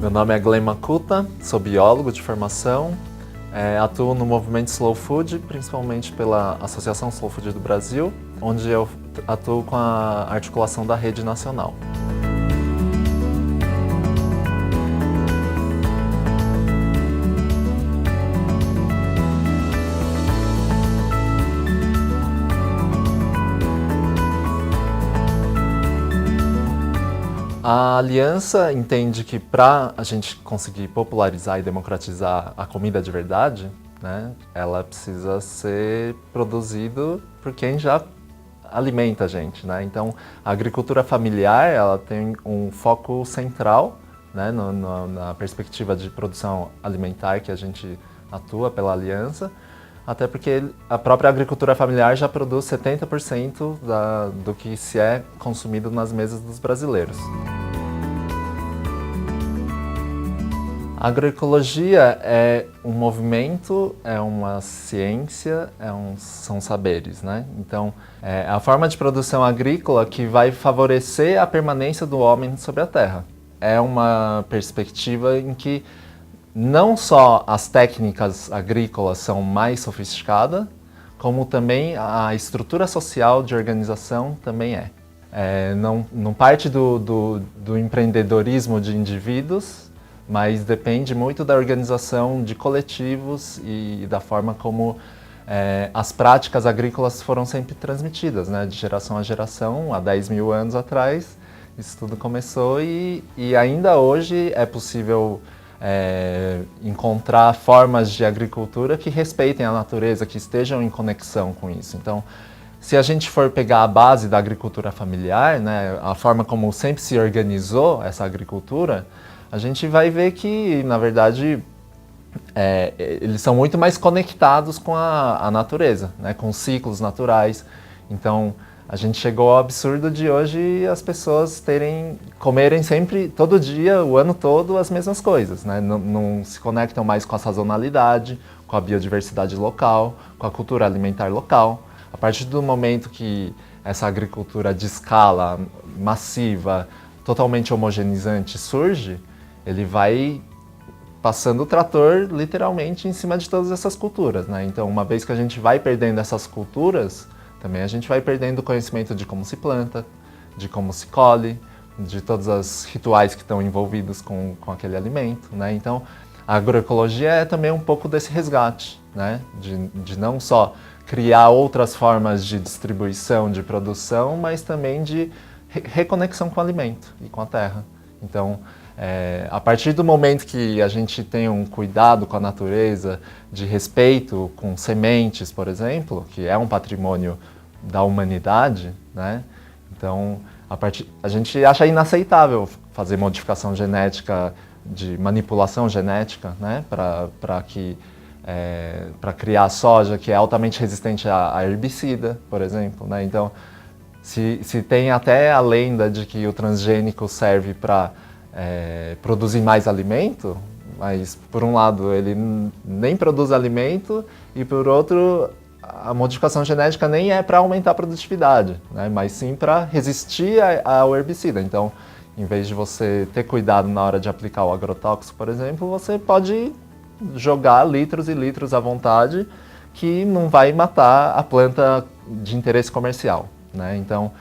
Meu nome é Glenn Makuta, sou biólogo de formação, atuo no movimento Slow Food, principalmente pela Associação Slow Food do Brasil, onde eu atuo com a articulação da rede nacional. A aliança entende que para a gente conseguir popularizar e democratizar a comida de verdade, né, ela precisa ser produzida por quem já alimenta a gente, né? Então, a agricultura familiar ela tem um foco central, né, na perspectiva de produção alimentar que a gente atua pela aliança, até porque a própria agricultura familiar já produz 70% do que se é consumido nas mesas dos brasileiros. A agroecologia é um movimento, é uma ciência, são saberes, né? Então, é a forma de produção agrícola que vai favorecer a permanência do homem sobre a terra. É uma perspectiva em que não só as técnicas agrícolas são mais sofisticadas, como também a estrutura social de organização também é. Não parte do empreendedorismo de indivíduos, mas depende muito da organização de coletivos e da forma como as práticas agrícolas foram sempre transmitidas, né? De geração a geração, há 10 mil anos atrás, isso tudo começou e ainda hoje é possível encontrar formas de agricultura que respeitem a natureza, que estejam em conexão com isso. Então, se a gente for pegar a base da agricultura familiar, né, a forma como sempre se organizou essa agricultura, a gente vai ver que, na verdade, eles são muito mais conectados com a natureza, né, com os ciclos naturais. Então, a gente chegou ao absurdo de hoje as pessoas comerem sempre, todo dia, o ano todo, as mesmas coisas, né? Não se conectam mais com a sazonalidade, com a biodiversidade local, com a cultura alimentar local. A partir do momento que essa agricultura de escala massiva, totalmente homogeneizante surge, ele vai passando o trator literalmente em cima de todas essas culturas, né? Então, uma vez que a gente vai perdendo essas culturas, também a gente vai perdendo o conhecimento de como se planta, de como se colhe, de todos os rituais que estão envolvidos com aquele alimento, né? Então, a agroecologia é também um pouco desse resgate, né? De não só criar outras formas de distribuição, de produção, mas também de reconexão com o alimento e com a terra. Então, a partir do momento que a gente tem um cuidado com a natureza, de respeito com sementes, por exemplo, que é um patrimônio da humanidade, né? Então, a gente acha inaceitável fazer modificação genética, de manipulação genética, né? Para criar soja que é altamente resistente a herbicida, por exemplo, né? Então, se tem até a lenda de que o transgênico serve para produzir mais alimento, mas por um lado ele nem produz alimento e por outro a modificação genética nem é para aumentar a produtividade, né? Mas sim para resistir ao herbicida. Então, em vez de você ter cuidado na hora de aplicar o agrotóxico, por exemplo, você pode jogar litros e litros à vontade que não vai matar a planta de interesse comercial, né? Então,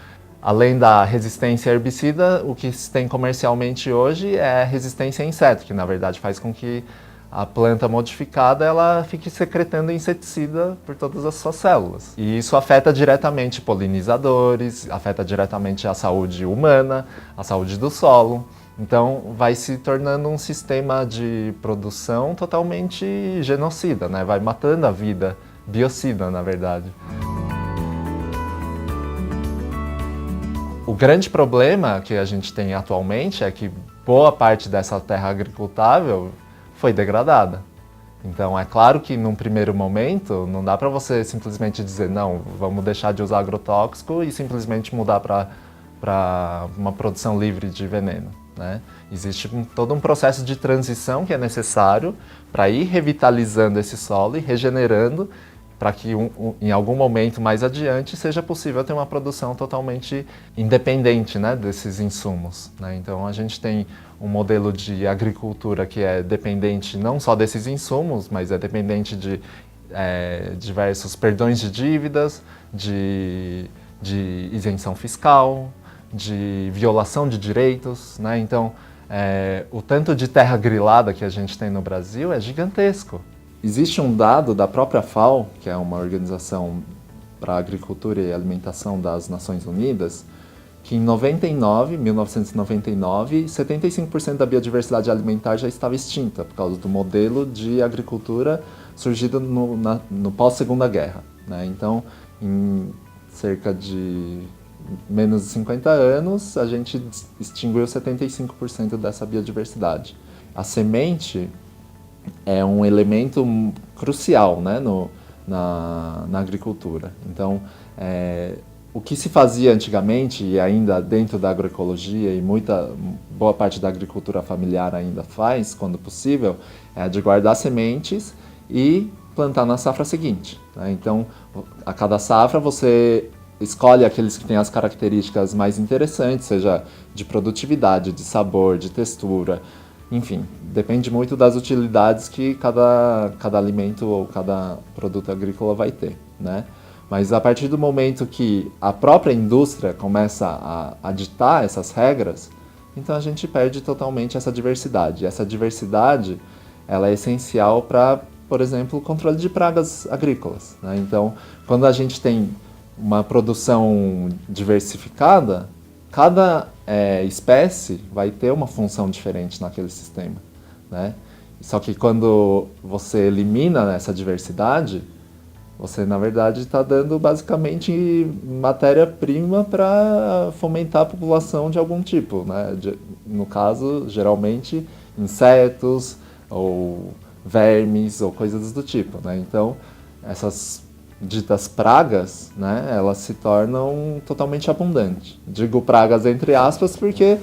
além da resistência a herbicida, o que se tem comercialmente hoje é a resistência a inseto, que na verdade faz com que a planta modificada ela fique secretando inseticida por todas as suas células. E isso afeta diretamente polinizadores, afeta diretamente a saúde humana, a saúde do solo. Então vai se tornando um sistema de produção totalmente genocida, né? Vai matando a vida, biocida na verdade. O grande problema que a gente tem atualmente é que boa parte dessa terra agricultável foi degradada. Então, é claro que num primeiro momento não dá para você simplesmente dizer não, vamos deixar de usar agrotóxico e simplesmente mudar para uma produção livre de veneno, né? Existe todo um processo de transição que é necessário para ir revitalizando esse solo e regenerando para que em algum momento mais adiante seja possível ter uma produção totalmente independente, né, desses insumos, né? Então a gente tem um modelo de agricultura que é dependente não só desses insumos, mas é dependente de diversos perdões de dívidas, de isenção fiscal, de violação de direitos, né? Então, o tanto de terra grilada que a gente tem no Brasil é gigantesco. Existe um dado da própria FAO, que é uma organização para a agricultura e alimentação das Nações Unidas, que em 1999, 75% da biodiversidade alimentar já estava extinta por causa do modelo de agricultura surgido no pós-Segunda Guerra, né? Então, em cerca de menos de 50 anos, a gente extinguiu 75% dessa biodiversidade. A semente é um elemento crucial, né, na agricultura. Então, o que se fazia antigamente, e ainda dentro da agroecologia, e boa parte da agricultura familiar ainda faz, quando possível, é de guardar sementes e plantar na safra seguinte, né? Então, a cada safra você escolhe aqueles que têm as características mais interessantes, seja de produtividade, de sabor, de textura, enfim, depende muito das utilidades que cada alimento ou cada produto agrícola vai ter, né? Mas a partir do momento que a própria indústria começa a ditar essas regras, então a gente perde totalmente essa diversidade. Essa diversidade, ela é essencial para, por exemplo, o controle de pragas agrícolas, né? Então, quando a gente tem uma produção diversificada, cada espécie vai ter uma função diferente naquele sistema, né? Só que quando você elimina essa diversidade, você, na verdade, está dando basicamente matéria-prima para fomentar a população de algum tipo, né? No caso, geralmente, insetos ou vermes ou coisas do tipo, né? Então, essas ditas pragas, né, elas se tornam totalmente abundantes. Digo pragas entre aspas porque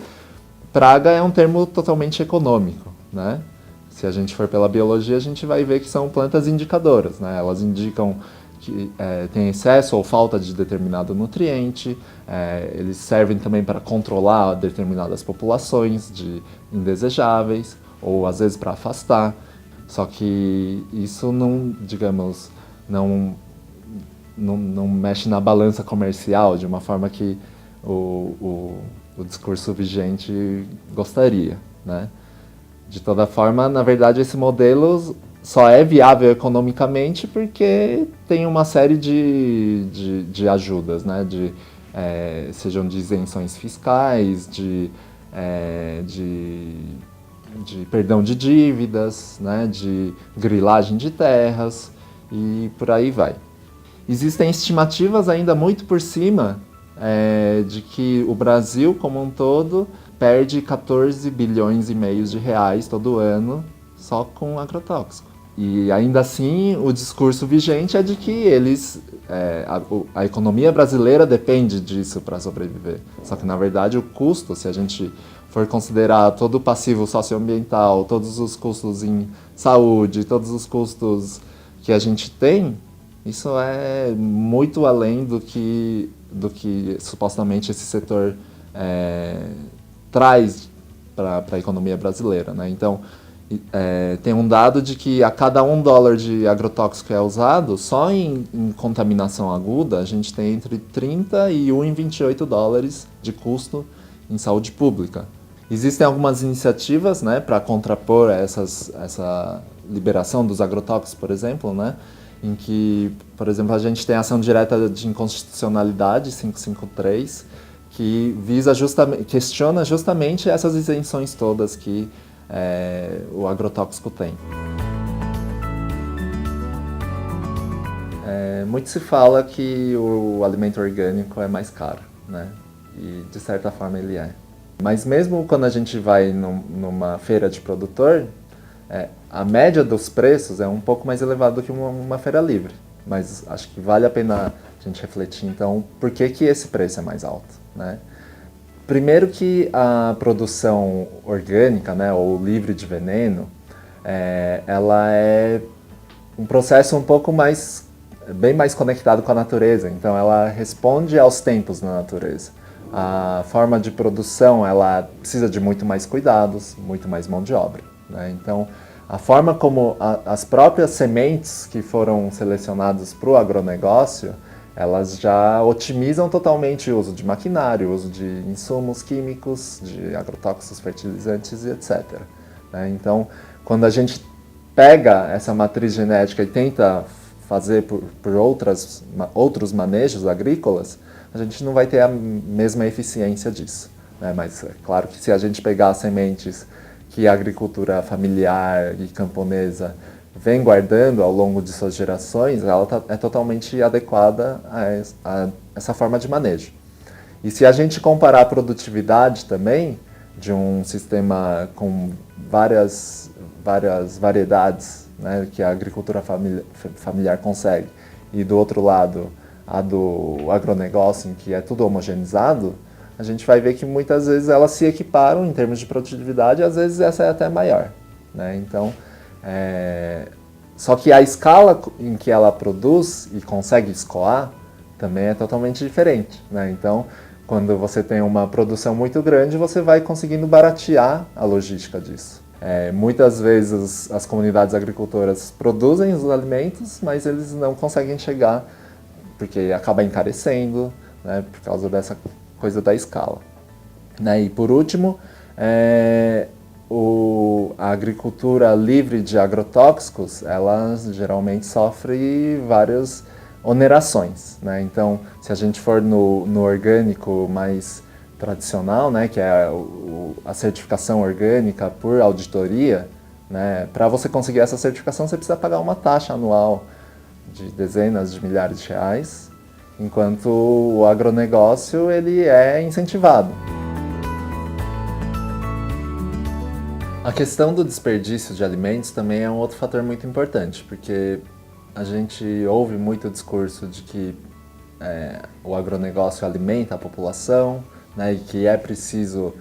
praga é um termo totalmente econômico, né? Se a gente for pela biologia, a gente vai ver que são plantas indicadoras, né? Elas indicam que tem excesso ou falta de determinado nutriente, eles servem também para controlar determinadas populações de indesejáveis, ou às vezes para afastar. Só que isso não, digamos, não mexe na balança comercial de uma forma que o discurso vigente gostaria, né? De toda forma, na verdade, esse modelo só é viável economicamente porque tem uma série de ajudas, né? Sejam de isenções fiscais, de perdão de dívidas, né? De grilagem de terras e por aí vai. Existem estimativas ainda muito por cima de que o Brasil, como um todo, perde 14 bilhões e meio de reais todo ano só com agrotóxico. E ainda assim, o discurso vigente é de que a economia brasileira depende disso para sobreviver. Só que, na verdade, o custo, se a gente for considerar todo o passivo socioambiental, todos os custos em saúde, todos os custos que a gente tem, isso é muito além do que supostamente esse setor traz para a economia brasileira, né? Então, tem um dado de que a cada $1 de agrotóxico que é usado, só em contaminação aguda, a gente tem entre 30 e $1,28 de custo em saúde pública. Existem algumas iniciativas, né, para contrapor essa liberação dos agrotóxicos, por exemplo, né, em que, por exemplo, a gente tem a ação direta de inconstitucionalidade 553, que questiona justamente essas isenções todas que o agrotóxico tem. Muito se fala que o alimento orgânico é mais caro, né? E de certa forma ele é. Mas mesmo quando a gente vai numa feira de produtor, a média dos preços é um pouco mais elevada do que uma feira livre. Mas acho que vale a pena a gente refletir, então, por que esse preço é mais alto, né? Primeiro que a produção orgânica, né, ou livre de veneno, ela é um processo um pouco mais bem mais conectado com a natureza, então ela responde aos tempos na natureza. A forma de produção, ela precisa de muito mais cuidados, muito mais mão de obra, né? Então, a forma como as próprias sementes que foram selecionadas para o agronegócio, elas já otimizam totalmente o uso de maquinário, o uso de insumos químicos, de agrotóxicos, fertilizantes e etc. Né? Então, quando a gente pega essa matriz genética e tenta fazer por outros manejos agrícolas, a gente não vai ter a mesma eficiência disso, né? Mas é claro que se a gente pegar as sementes que a agricultura familiar e camponesa vem guardando ao longo de suas gerações, ela é totalmente adequada a essa forma de manejo. E se a gente comparar a produtividade também de um sistema com várias variedades, né, que a agricultura familiar consegue, e do outro lado a do agronegócio, em que é tudo homogeneizado, a gente vai ver que muitas vezes elas se equiparam em termos de produtividade e às vezes essa é até maior, né? Então, só que a escala em que ela produz e consegue escoar também é totalmente diferente, né? Então, quando você tem uma produção muito grande, você vai conseguindo baratear a logística disso. Muitas vezes as comunidades agricultoras produzem os alimentos, mas eles não conseguem chegar porque acaba encarecendo, né, por causa dessa coisa da escala. Né? E por último, a agricultura livre de agrotóxicos, ela geralmente sofre várias onerações. Né? Então, se a gente for no orgânico mais tradicional, né, que é a certificação orgânica por auditoria, né, para você conseguir essa certificação você precisa pagar uma taxa anual de dezenas de milhares de reais, enquanto o agronegócio ele é incentivado. A questão do desperdício de alimentos também é um outro fator muito importante, porque a gente ouve muito o discurso de que o agronegócio alimenta a população, né, e que é preciso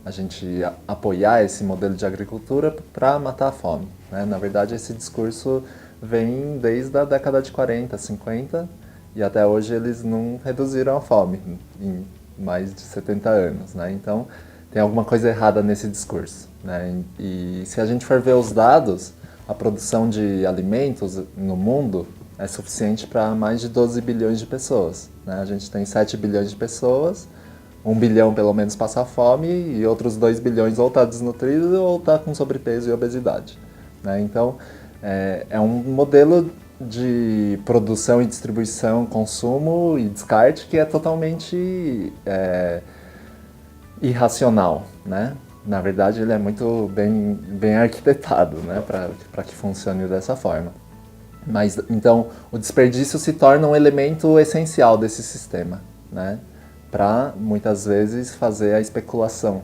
a gente apoiar esse modelo de agricultura para matar a fome. Né? Na verdade, esse discurso vem desde a década de 40, 50, e até hoje eles não reduziram a fome em mais de 70 anos. Né? Então, tem alguma coisa errada nesse discurso. Né? E se a gente for ver os dados, a produção de alimentos no mundo é suficiente para mais de 12 bilhões de pessoas. Né? A gente tem 7 bilhões de pessoas, 1 bilhão pelo menos passa fome e outros 2 bilhões ou está desnutrido ou está com sobrepeso e obesidade. Né? Então, é um modelo de produção e distribuição, consumo e descarte que é totalmente irracional, né? Na verdade, ele é muito bem arquitetado, né, para que funcione dessa forma. Mas, então, o desperdício se torna um elemento essencial desse sistema, né, para, muitas vezes, fazer a especulação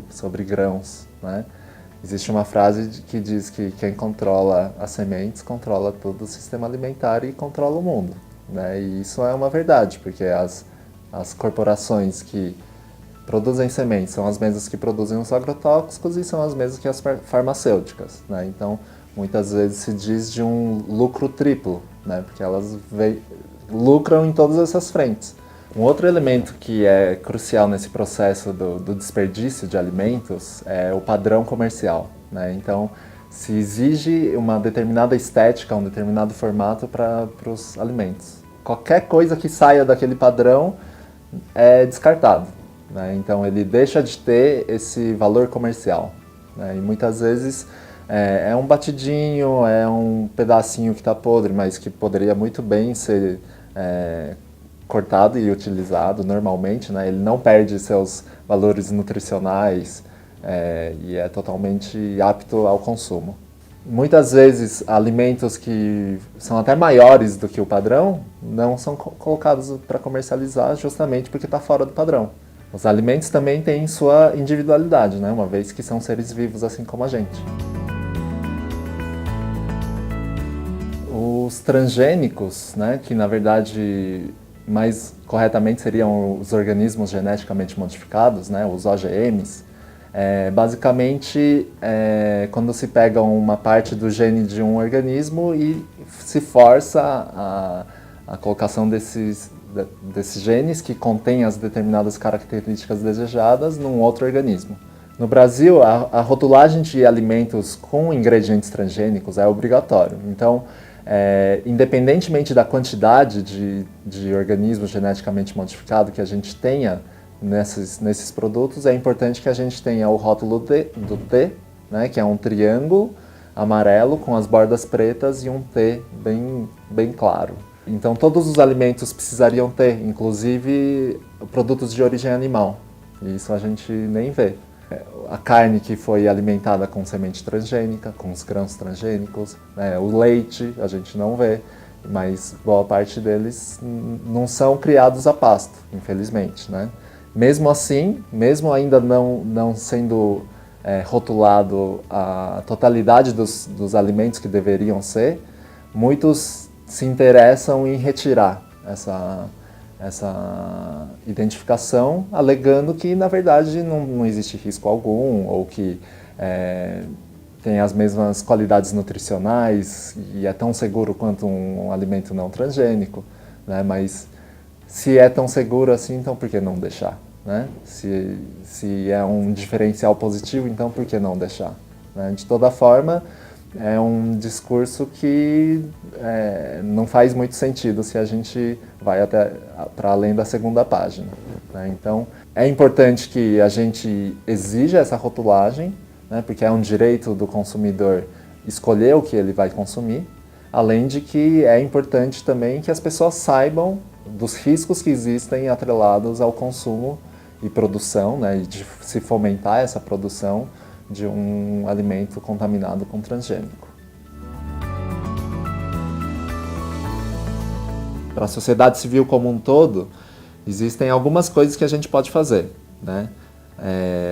sobre grãos, né? Existe uma frase que diz que quem controla as sementes controla todo o sistema alimentar e controla o mundo, né? E isso é uma verdade, porque as corporações que produzem sementes são as mesmas que produzem os agrotóxicos e são as mesmas que as farmacêuticas, né? Então, muitas vezes se diz de um lucro triplo, né? Porque elas lucram em todas essas frentes. Um outro elemento que é crucial nesse processo do desperdício de alimentos é o padrão comercial, né? Então, se exige uma determinada estética, um determinado formato para os alimentos. Qualquer coisa que saia daquele padrão é descartado, né? Então, ele deixa de ter esse valor comercial, né? E muitas vezes é um batidinho, é um pedacinho que está podre, mas que poderia muito bem ser cortado e utilizado normalmente, né? Ele não perde seus valores nutricionais e é totalmente apto ao consumo. Muitas vezes, alimentos que são até maiores do que o padrão não são colocados para comercializar justamente porque está fora do padrão. Os alimentos também têm sua individualidade, né? Uma vez que são seres vivos assim como a gente. Os transgênicos, né, que na verdade mais corretamente seriam os organismos geneticamente modificados, né, os OGMs, basicamente quando se pega uma parte do gene de um organismo e se força a colocação desses genes que contêm as determinadas características desejadas num outro organismo. No Brasil, a rotulagem de alimentos com ingredientes transgênicos é obrigatório. Então, independentemente da quantidade de organismos geneticamente modificados que a gente tenha nesses produtos, é importante que a gente tenha o rótulo do T, né, que é um triângulo amarelo com as bordas pretas e um T bem claro. Então todos os alimentos precisariam ter, inclusive produtos de origem animal. E isso a gente nem vê. A carne que foi alimentada com semente transgênica, com os grãos transgênicos, né, o leite a gente não vê, mas boa parte deles não são criados a pasto, infelizmente, né? Mesmo assim, mesmo ainda não sendo rotulado a totalidade dos alimentos que deveriam ser, muitos se interessam em retirar essa identificação, alegando que, na verdade, não existe risco algum, ou que tem as mesmas qualidades nutricionais e é tão seguro quanto um alimento não transgênico, né? Mas se é tão seguro assim, então por que não deixar? Né? Se é um diferencial positivo, então por que não deixar? Né? De toda forma, é um discurso que não faz muito sentido se a gente vai até para além da segunda página. Né? Então, é importante que a gente exija essa rotulagem, né? Porque é um direito do consumidor escolher o que ele vai consumir, além de que é importante também que as pessoas saibam dos riscos que existem atrelados ao consumo e produção, né? E de se fomentar essa produção de um alimento contaminado com transgênico. Para a sociedade civil como um todo, existem algumas coisas que a gente pode fazer, né?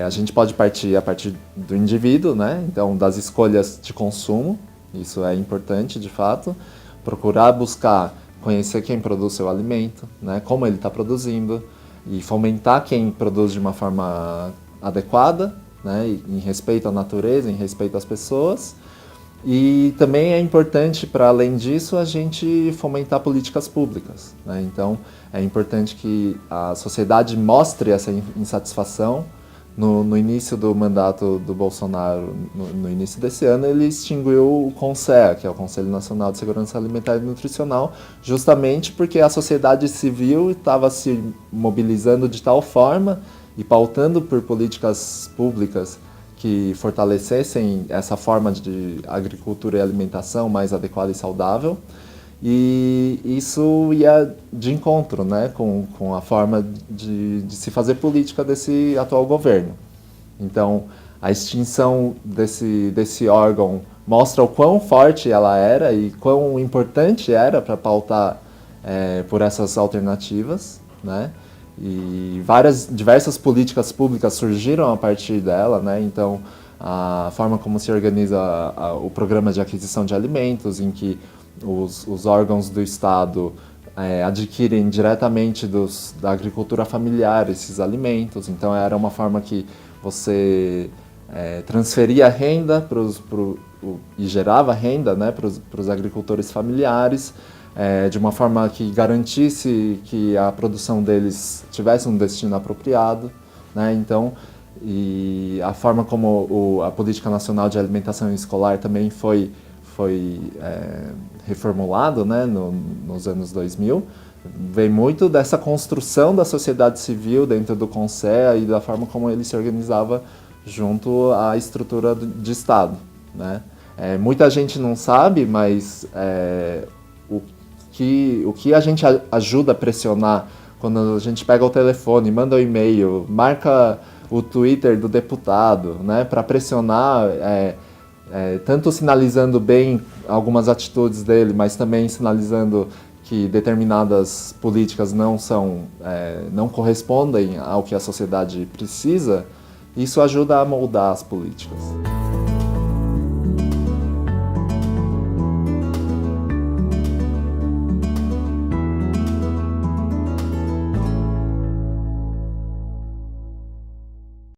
A gente pode partir a partir do indivíduo, né? Então, das escolhas de consumo, isso é importante de fato, procurar buscar conhecer quem produz seu alimento, né? Como ele está produzindo, e fomentar quem produz de uma forma adequada, né, em respeito à natureza, em respeito às pessoas. E também é importante, para além disso, a gente fomentar políticas públicas. Né? Então, é importante que a sociedade mostre essa insatisfação. No início do mandato do Bolsonaro, no início desse ano, ele extinguiu o CONSEA, que é o Conselho Nacional de Segurança Alimentar e Nutricional, justamente porque a sociedade civil estava se mobilizando de tal forma e pautando por políticas públicas que fortalecessem essa forma de agricultura e alimentação mais adequada e saudável. E isso ia de encontro, né, com a forma de se fazer política desse atual governo. Então, a extinção desse órgão mostra o quão forte ela era e quão importante era para pautar por essas alternativas, né? E diversas políticas públicas surgiram a partir dela, né? Então, a forma como se organiza o programa de aquisição de alimentos, em que os órgãos do Estado adquirem diretamente da agricultura familiar esses alimentos. Então, era uma forma que você transferia renda e gerava renda, né, para os agricultores familiares, de uma forma que garantisse que a produção deles tivesse um destino apropriado. Né? Então, e a forma como a Política Nacional de Alimentação Escolar também foi reformulado, né, nos anos 2000, vem muito dessa construção da sociedade civil dentro do CONSEA e da forma como ele se organizava junto à estrutura de Estado. Né? Muita gente não sabe, mas o que a gente ajuda a pressionar quando a gente pega o telefone, manda um e-mail, marca o Twitter do deputado, né, para pressionar, tanto sinalizando bem algumas atitudes dele, mas também sinalizando que determinadas políticas não correspondem ao que a sociedade precisa, isso ajuda a moldar as políticas.